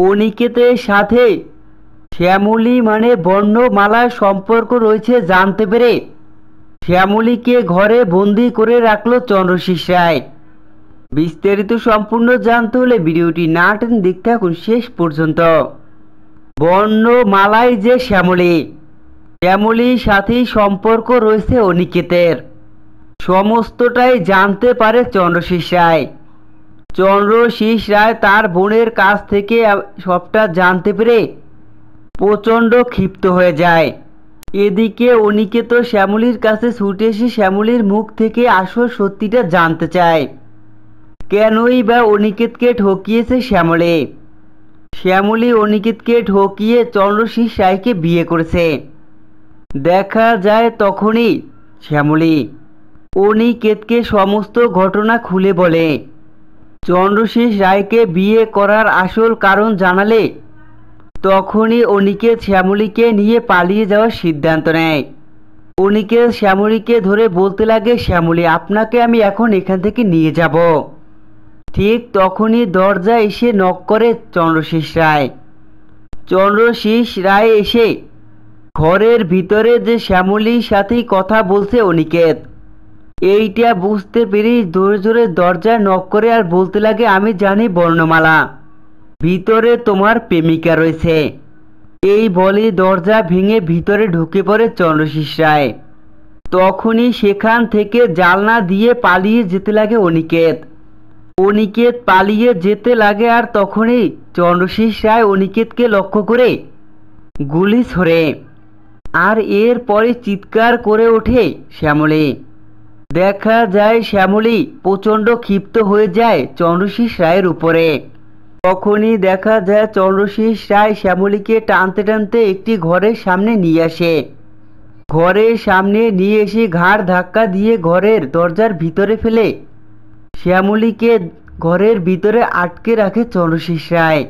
অনিকেতের সাথে শ্যামলী মানে বর্ণমালার সম্পর্ক রয়েছে জানতে পেরে শ্যামলীকে ঘরে বন্দি করে রাখলো চন্দ্রশীষ রায়। বিস্তারিত সম্পূর্ণ জানতে হলে ভিডিওটি না টেনে দেখতে থাকুন শেষ পর্যন্ত। বর্ণমালায় যে শ্যামলীর সাথেই সম্পর্ক রয়েছে অনিকেতের, সমস্তটাই জানতে পারে চন্দ্রশীষ রায়। চন্দ্রশীষ রায় তার বোনের কাছ থেকে সবটা জানতে পেরে প্রচণ্ড ক্ষিপ্ত হয়ে যায়। এদিকে অনিকেত শ্যামলীর কাছে ছুটে এসে শ্যামলীর মুখ থেকে আসল সত্যিটা জানতে চায়। কেনই বা অনিকেতকে ঠকিয়েছে শ্যামলী অনিকেতকে ঠকিয়ে চন্দ্রশীষ রায়কে বিয়ে করেছে। দেখা যায় তখনই শ্যামলী অনিকেতকে সমস্ত ঘটনা খুলে বলে। চন্দ্রশীষ রায়কে বিয়ে করার আসল কারণ জানালে তখনই অনিকেত শ্যামলীকে নিয়ে পালিয়ে যাওয়ার সিদ্ধান্ত নেয়। অনিকেত শ্যামলীকে ধরে বলতে লাগে, শ্যামলী, আপনাকে আমি এখন এখান থেকে নিয়ে যাব। ঠিক তখনই দরজা এসে নক করে চন্দ্রশীষ রায় এসে ঘরের ভিতরে যে শ্যামলীর সাথেই কথা বলছে অনিকেত, এইটা বুঝতে পেরেই জোরে জোরে দরজা নক করে আর বলতে লাগে, আমি জানি বর্ণমালা, ভিতরে তোমার প্রেমিকা রয়েছে। এই বলে দরজা ভেঙে ভিতরে ঢুকে পড়ে চন্দ্রশীষ রায়। তখনই সেখান থেকে জানলা দিয়ে পালিয়ে যেতে লাগে অনিকেত পালিয়ে যেতে লাগে। আর তখনই চন্দ্রশীষ রায় অনিকেতকে লক্ষ্য করে গুলি ছোড়ে। আর এরপরে চিৎকার করে ওঠে শ্যামলী। দেখা যায় শ্যামলী প্রচণ্ড ক্ষিপ্ত হয়ে যায় চন্দ্রশীষ রায়ের উপরে। তখনই দেখা যায় চন্দ্রশীষ রায় শ্যামলীকে টানতে টানতে একটি ঘরের সামনে নিয়ে আসে। ঘরের সামনে নিয়ে এসে ঘাড় ধাক্কা দিয়ে ঘরের দরজার ভিতরে ফেলে শ্যামলীকে ঘরের ভিতরে আটকে রাখে চন্দ্রশীষ রায়।